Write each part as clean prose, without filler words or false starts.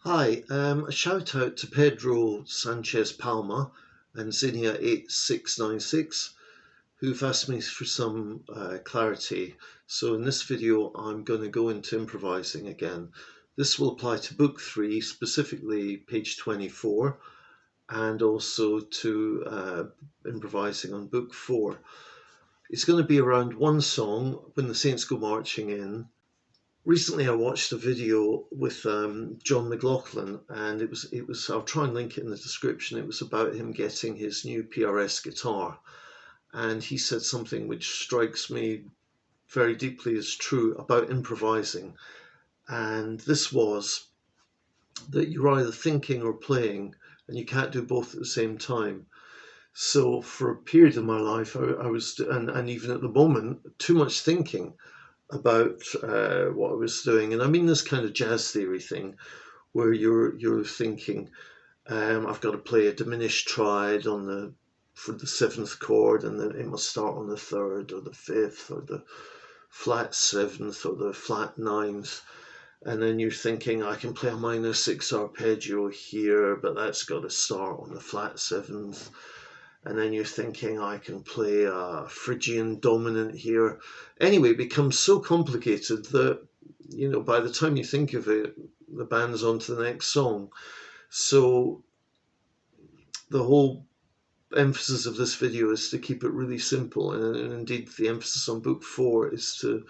Hi, a shout out to Pedro Sanchez Palma and Zinnia8696 who've asked me for some clarity. So in this video I'm going to go into improvising again. This will apply to book 3, specifically page 24, and also to improvising on book 4. It's going to be around one song, When the Saints Go Marching In. Recently, I watched a video with John McLaughlin, and it was. I'll try and link it in the description. It was about him getting his new PRS guitar, and he said something which strikes me very deeply as true about improvising, and this was that you're either thinking or playing, and you can't do both at the same time. So for a period of my life, I was, and even at the moment, too much thinking about what I was doing, and I mean this kind of jazz theory thing, where you're thinking, I've got to play a diminished triad for the 7th chord, and then it must start on the 3rd or the 5th or the flat 7th or the flat 9th, and then you're thinking I can play a minor 6 arpeggio here, but that's got to start on the flat 7th. And then you're thinking I can play a Phrygian dominant here. Anyway, it becomes so complicated that, by the time you think of it, the band's on to the next song. So the whole emphasis of this video is to keep it really simple. And indeed, the emphasis on book 4 is to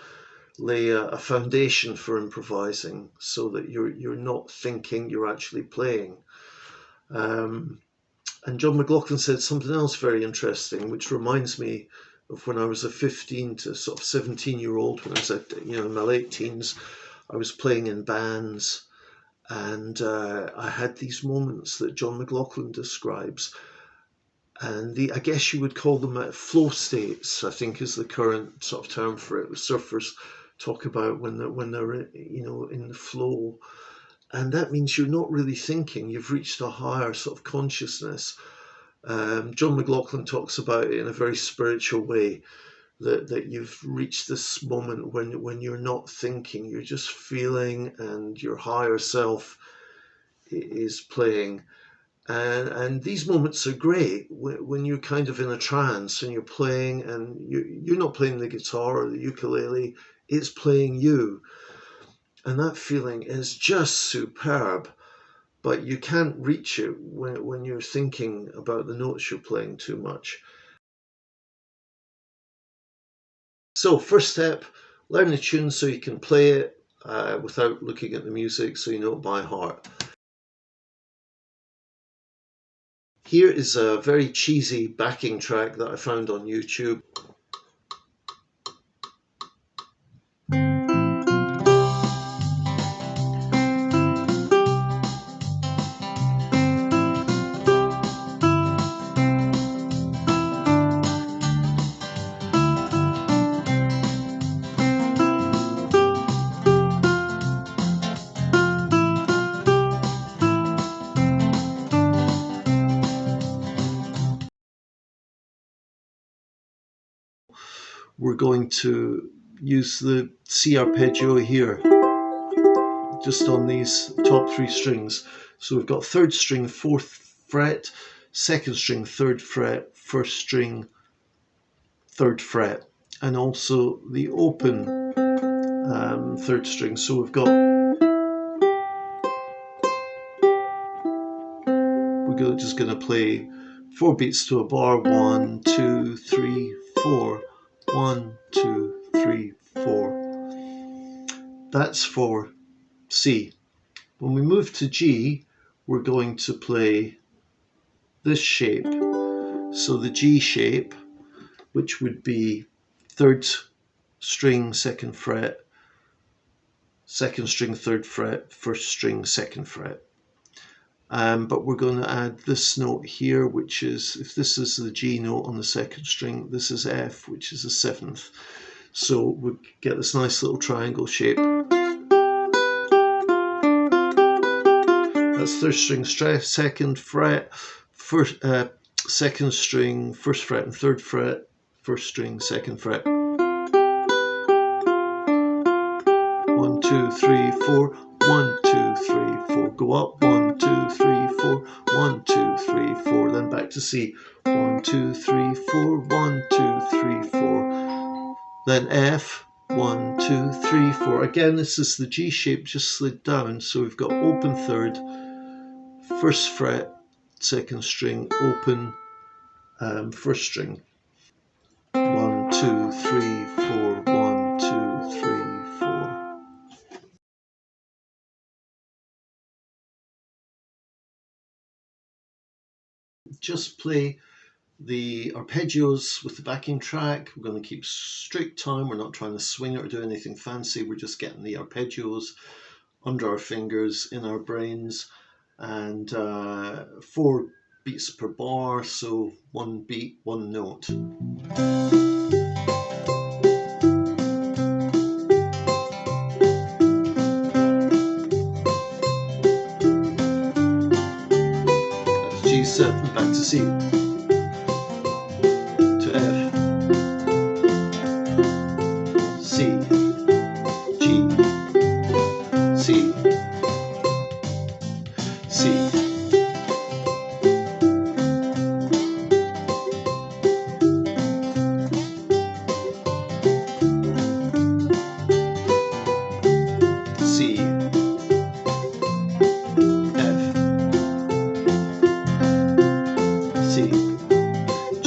lay a foundation for improvising so that you're not thinking, you're actually playing. And John McLaughlin said something else very interesting, which reminds me of when I was a 15 to sort of 17-year-old, when I was in my late teens. I was playing in bands, and I had these moments that John McLaughlin describes, and I guess you would call them flow states, I think is the current sort of term for it. Surfers talk about when they're in the flow. And that means you're not really thinking, you've reached a higher sort of consciousness. John McLaughlin talks about it in a very spiritual way, that you've reached this moment when you're not thinking, you're just feeling, and your higher self is playing. And these moments are great when you're kind of in a trance and you're playing, and you're not playing the guitar or the ukulele, it's playing you. And that feeling is just superb, but you can't reach it when you're thinking about the notes you're playing too much. So first step, learn the tune so you can play it without looking at the music, so you know it by heart. Here is a very cheesy backing track that I found on YouTube. We're going to use the C arpeggio here, just on these top 3 strings. So we've got 3rd string, 4th fret, 2nd string, 3rd fret, 1st string, 3rd fret, and also the open 3rd string. So we're just going to play 4 beats to a bar. 1, 2, 3, 4. 1, 2, 3, 4. That's for C. When we move to G, we're going to play this shape. So the G shape, which would be 3rd string, 2nd fret, 2nd string, 3rd fret, 1st string, 2nd fret. But we're going to add this note here, which is, if this is the G note on the 2nd string, this is F, which is the 7th. So we get this nice little triangle shape. That's 3rd string, 2nd fret, 2nd string, 1st fret and 3rd fret, 1st string, 2nd fret. 1, 2, 3, 4. 1, 2, 3, 4. Go up 1, 2, 3, 4. 1, 2, 3, 4. Then back to C. 1, 2, 3, 4. 1, 2, 3, 4. Then F. 1, 2, 3, 4. Again, this is the G shape just slid down. So we've got open third, first fret, second string, open first string. 1, 2, 3, 4. 1, 2, 3, 4. Just play the arpeggios with the backing track. We're going to keep strict time. We're not trying to swing it or do anything fancy. We're just getting the arpeggios under our fingers in our brains, and 4 beats per bar, so 1 beat, 1 note. That's G7, back to C, to F, C, G, C, C, C, F, C, G.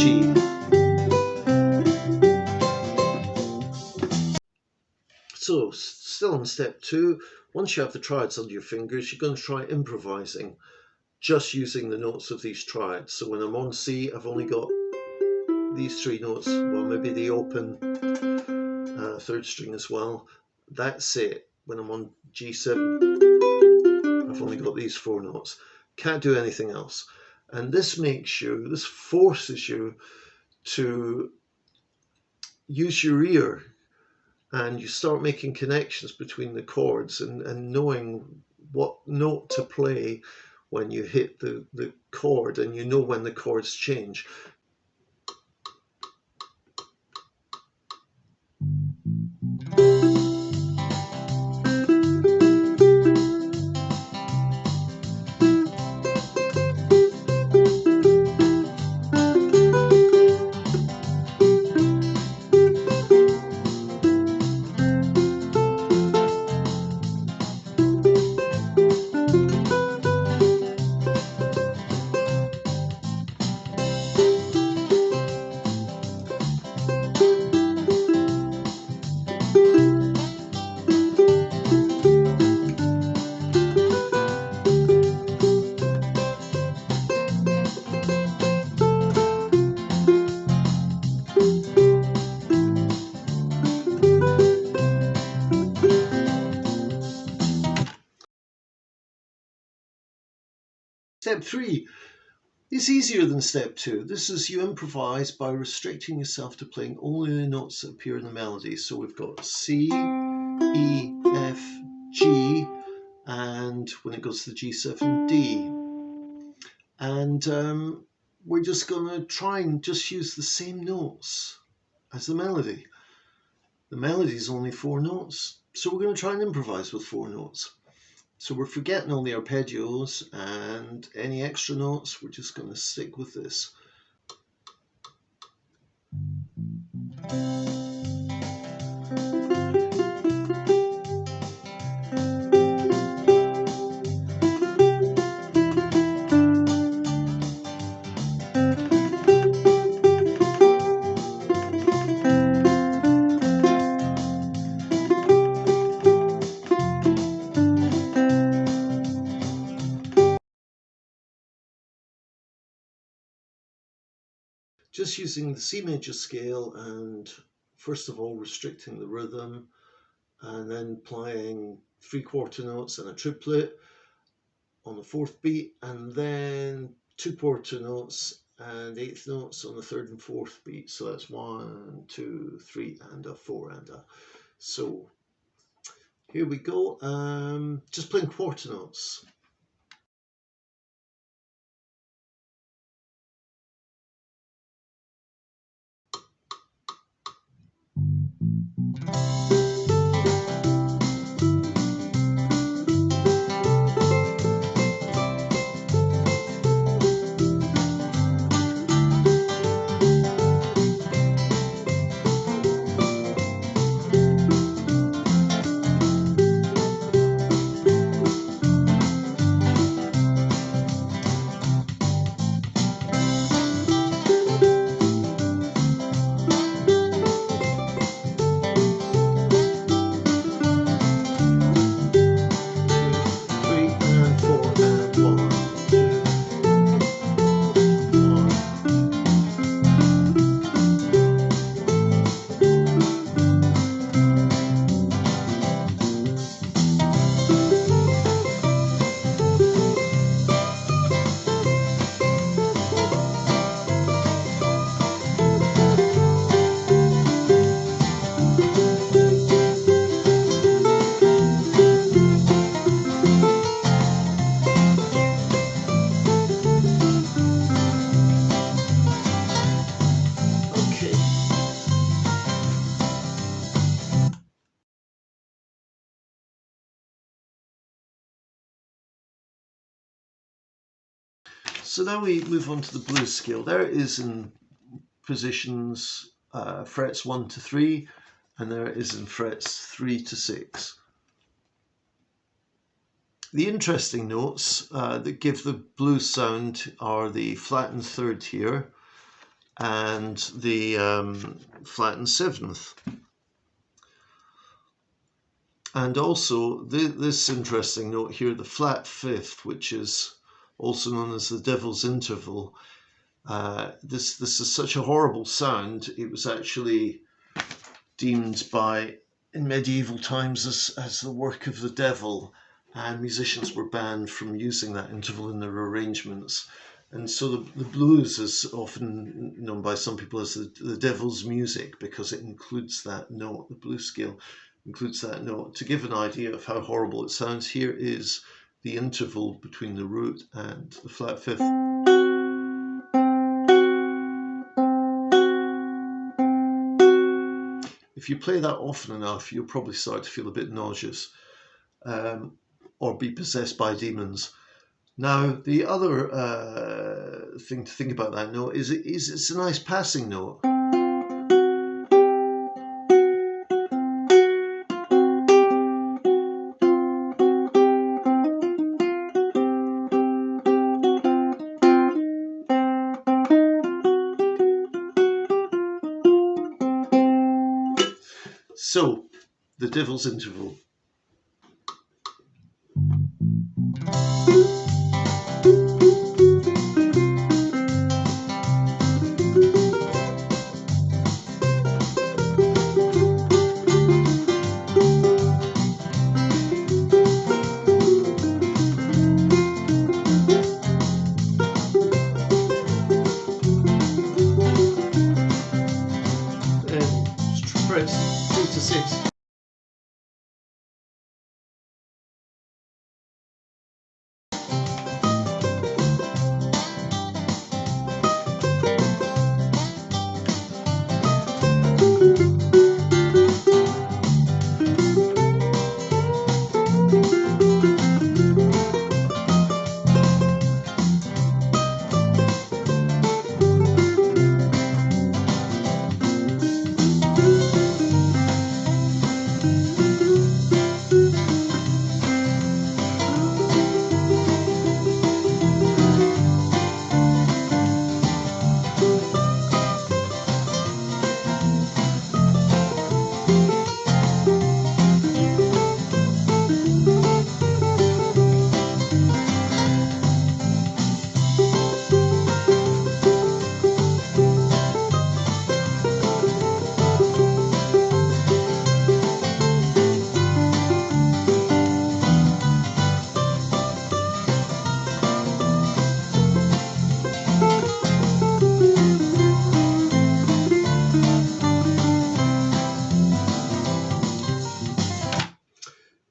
So still on step 2, once you have the triads under your fingers, you're going to try improvising, just using the notes of these triads. So when I'm on C, I've only got these 3 notes, well, maybe the open third string as well. That's it. When I'm on G7, I've only got these 4 notes. Can't do anything else. And this forces you to use your ear, and you start making connections between the chords and knowing what note to play when you hit the chord, and you know when the chords change. Step 3 is easier than step 2. This is you improvise by restricting yourself to playing only the notes that appear in the melody. So we've got C, E, F, G, and when it goes to the G7, D. And we're just going to try and just use the same notes as the melody. The melody is only 4 notes, so we're going to try and improvise with 4 notes. So we're forgetting all the arpeggios and any extra notes. We're just going to stick with this. Just using the C major scale, and first of all restricting the rhythm, and then playing 3/4 notes and a triplet on the 4th beat, and then 2/4 notes and 8th notes on the 3rd and 4th beat. So that's 1, 2, 3, and a 4 and a. So here we go. Just playing quarter notes. So now we move on to the blues scale. There it is in positions frets 1 to 3, and there it is in frets 3 to 6. The interesting notes that give the blues sound are the flattened third here and the flattened seventh. And also this interesting note here, the flat fifth, which is also known as the devil's interval. This is such a horrible sound. It was actually deemed in medieval times as the work of the devil, and musicians were banned from using that interval in their arrangements. And so the blues is often known by some people as the devil's music, because it includes that note. The blues scale includes that note. To give an idea of how horrible it sounds, here is the interval between the root and the flat fifth. If you play that often enough, you'll probably start to feel a bit nauseous or be possessed by demons. Now, the other thing to think about that note is it's a nice passing note. So, the devil's interval. Frets 2 to 6.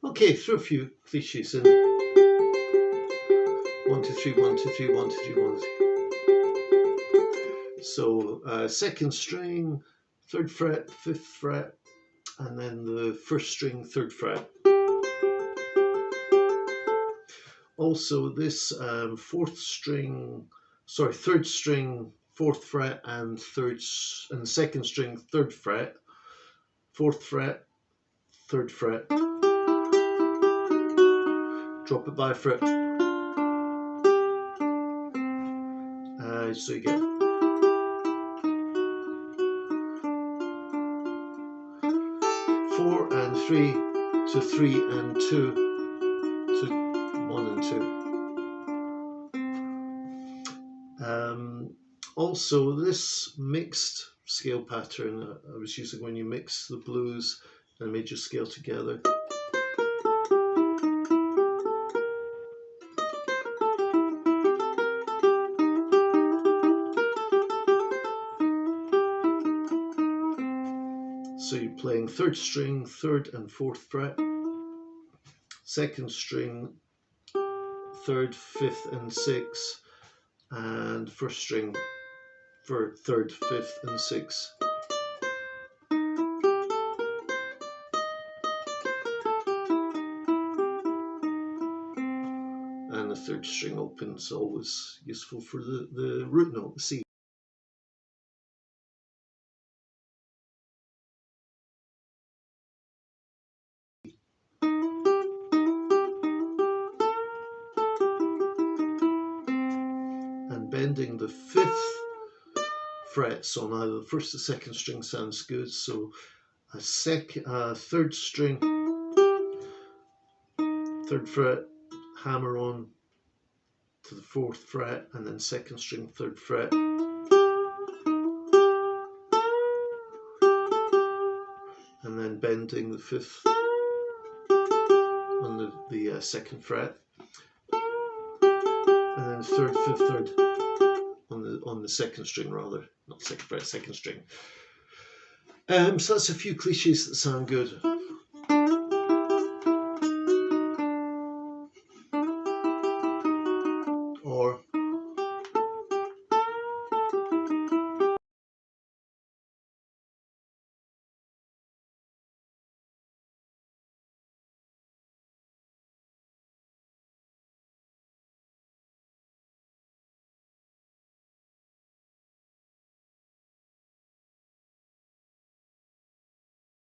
Okay, throw a few cliches in. 1, 2, 3, 1, 2, 3, 1, 2, 3, 1, 2. So second string, third fret, fifth fret, and then the first string, third fret. Also, this third string, fourth fret, and second string, third fret, fourth fret, third fret. Drop it by a fret. So you get 4 and 3 to 3 and 2 to 1 and 2. Also, this mixed scale pattern I was using when you mix the blues and major scale together. So you're playing third string, third and fourth fret, second string, third, fifth and sixth, and first string for third, fifth and sixth. And the third string open is always useful for the root note, the C. And bending the 5th frets on either the 1st or 2nd string sounds good. So a 3rd string, 3rd fret, hammer on to the 4th fret, and then 2nd string, 3rd fret. And then bending the 5th on the 2nd fret, and then 3rd, 5th, 3rd on the 2nd string, rather, not 2nd fret, 2nd string. So that's a few cliches that sound good.